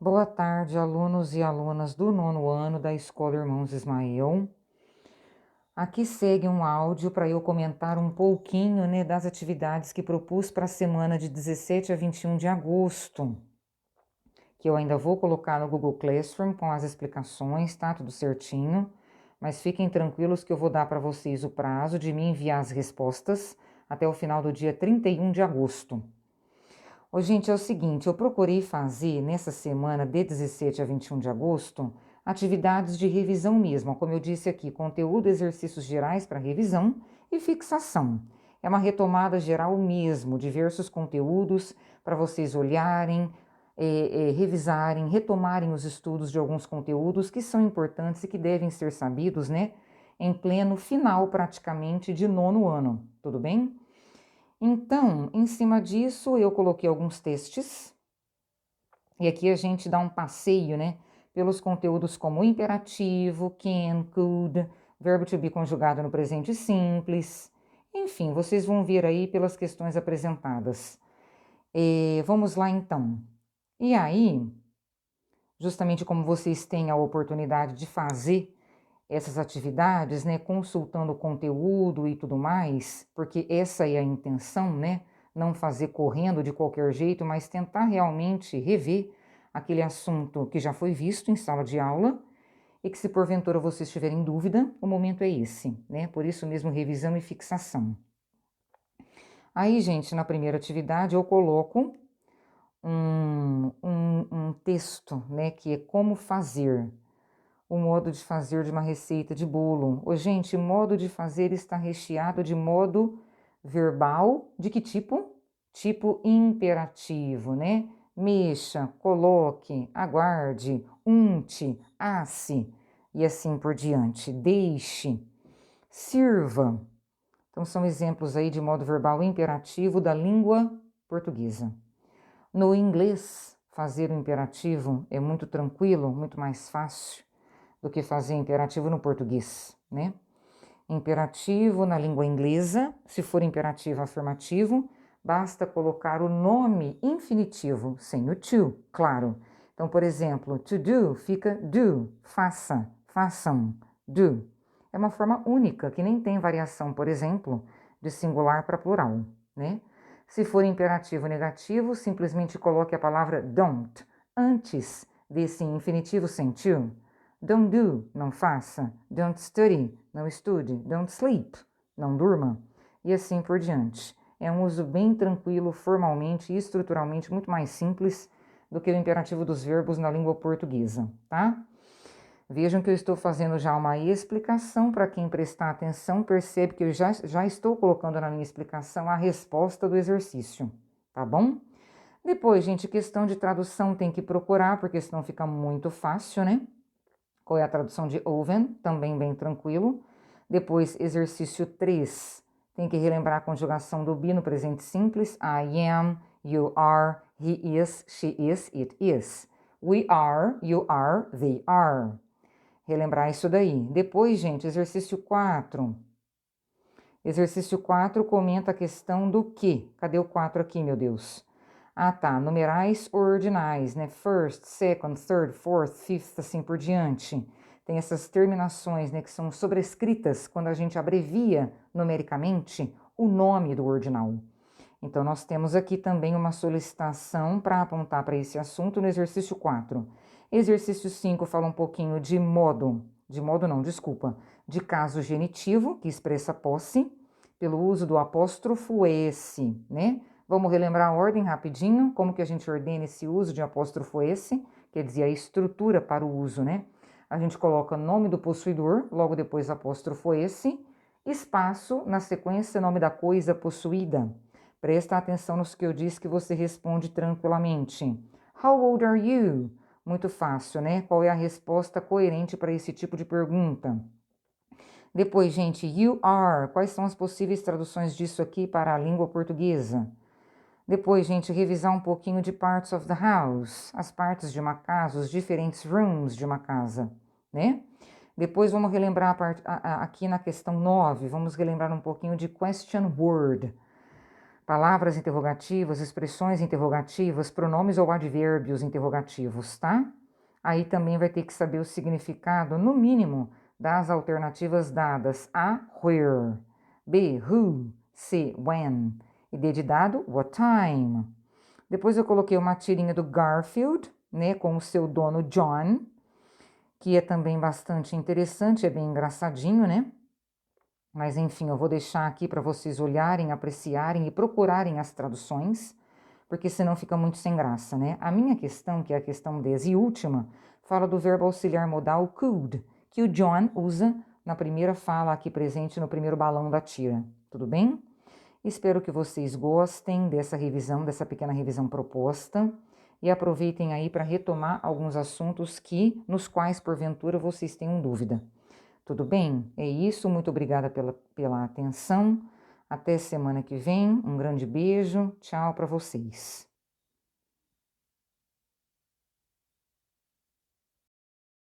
Boa tarde, alunos e alunas do nono ano da Escola Irmãos Ismael. Aqui segue um áudio para eu comentar um pouquinho, né, das atividades que propus para a semana de 17 a 21 de agosto, que eu ainda vou colocar no Google Classroom com as explicações, tá? Tudo certinho. Mas fiquem tranquilos que eu vou dar para vocês o prazo de me enviar as respostas até o final do dia 31 de agosto. Ô, gente, é o seguinte, eu procurei fazer nessa semana de 17 a 21 de agosto atividades de revisão mesmo, como eu disse aqui, conteúdo, exercícios gerais para revisão e fixação. É uma retomada geral mesmo, diversos conteúdos para vocês olharem, revisarem, retomarem os estudos de alguns conteúdos que são importantes e que devem ser sabidos, né, em pleno final praticamente de nono ano, tudo bem? Então, em cima disso, eu coloquei alguns testes, e aqui a gente dá um passeio, né, pelos conteúdos como imperativo, can, could, verbo to be conjugado no presente simples, enfim, vocês vão ver aí pelas questões apresentadas. Vamos lá então. E aí, justamente como vocês têm a oportunidade de fazer essas atividades, né, consultando o conteúdo e tudo mais, porque essa é a intenção, né, não fazer correndo de qualquer jeito, mas tentar realmente rever aquele assunto que já foi visto em sala de aula e que se porventura vocês tiverem dúvida, o momento é esse, né, por isso mesmo revisão e fixação. Aí, gente, na primeira atividade eu coloco um texto, né, que é como fazer, o modo de fazer de uma receita de bolo. Ô, gente, o modo de fazer está recheado de modo verbal, de que tipo? Tipo imperativo, né? Mexa, coloque, aguarde, unte, asse e assim por diante. Deixe, sirva. Então, são exemplos aí de modo verbal imperativo da língua portuguesa. No inglês, fazer o imperativo é muito tranquilo, muito mais fácil do que fazer imperativo no português, né? Imperativo na língua inglesa, se for imperativo afirmativo, basta colocar o nome infinitivo, sem o to, claro. Então, por exemplo, to do fica do, faça, façam, do. É uma forma única, que nem tem variação, por exemplo, de singular para plural, né? Se for imperativo negativo, simplesmente coloque a palavra don't antes desse infinitivo sem to. Don't do, não faça. Don't study, não estude. Don't sleep, não durma. E assim por diante. É um uso bem tranquilo, formalmente e estruturalmente muito mais simples do que o imperativo dos verbos na língua portuguesa, tá? Vejam que eu estou fazendo já uma explicação para quem prestar atenção, percebe que eu já estou colocando na minha explicação a resposta do exercício, tá bom? Depois, gente, questão de tradução tem que procurar, porque senão fica muito fácil, né? Qual é a tradução de oven? Também bem tranquilo. Depois, exercício 3. Tem que relembrar a conjugação do be no presente simples. I am, you are, he is, she is, it is. We are, you are, they are. Relembrar isso daí. Depois, gente, exercício 4. Exercício 4 comenta a questão do que. Cadê o 4 aqui, meu Deus? Ah, tá. Numerais ordinais, né? First, second, third, fourth, fifth, assim por diante. Tem essas terminações, né, que são sobrescritas quando a gente abrevia numericamente o nome do ordinal. Então, nós temos aqui também uma solicitação para apontar para esse assunto no exercício 4. Exercício 5 fala um pouquinho de modo não, desculpa, de caso genitivo, que expressa posse, pelo uso do apóstrofo esse, né? Vamos relembrar a ordem rapidinho, como que a gente ordena esse uso de apóstrofo esse, quer dizer, a estrutura para o uso, né? A gente coloca nome do possuidor, logo depois apóstrofo esse, espaço, na sequência, nome da coisa possuída. Presta atenção nos que eu disse que você responde tranquilamente. How old are you? Muito fácil, né? Qual é a resposta coerente para esse tipo de pergunta? Depois, gente, you are. Quais são as possíveis traduções disso aqui para a língua portuguesa? Depois, gente, revisar um pouquinho de parts of the house, as partes de uma casa, os diferentes rooms de uma casa, né? Depois vamos relembrar aqui na questão 9, vamos relembrar um pouquinho de question word, Palavras interrogativas, expressões interrogativas, pronomes ou advérbios interrogativos, tá? Aí também vai ter que saber o significado, no mínimo, das alternativas dadas. A, where. B, who. C, when. E D de dado, what time. Depois eu coloquei uma tirinha do Garfield, né, com o seu dono John, que é também bastante interessante, é bem engraçadinho, né? Mas enfim, eu vou deixar aqui para vocês olharem, apreciarem e procurarem as traduções, porque senão fica muito sem graça, né? A minha questão, que é a questão 10 e última, fala do verbo auxiliar modal could, que o John usa na primeira fala aqui presente no primeiro balão da tira. Tudo bem? Espero que vocês gostem dessa revisão, dessa pequena revisão proposta, e aproveitem aí para retomar alguns assuntos nos quais, porventura, vocês tenham dúvida. Tudo bem? É isso, muito obrigada pela atenção. Até semana que vem, um grande beijo, tchau para vocês.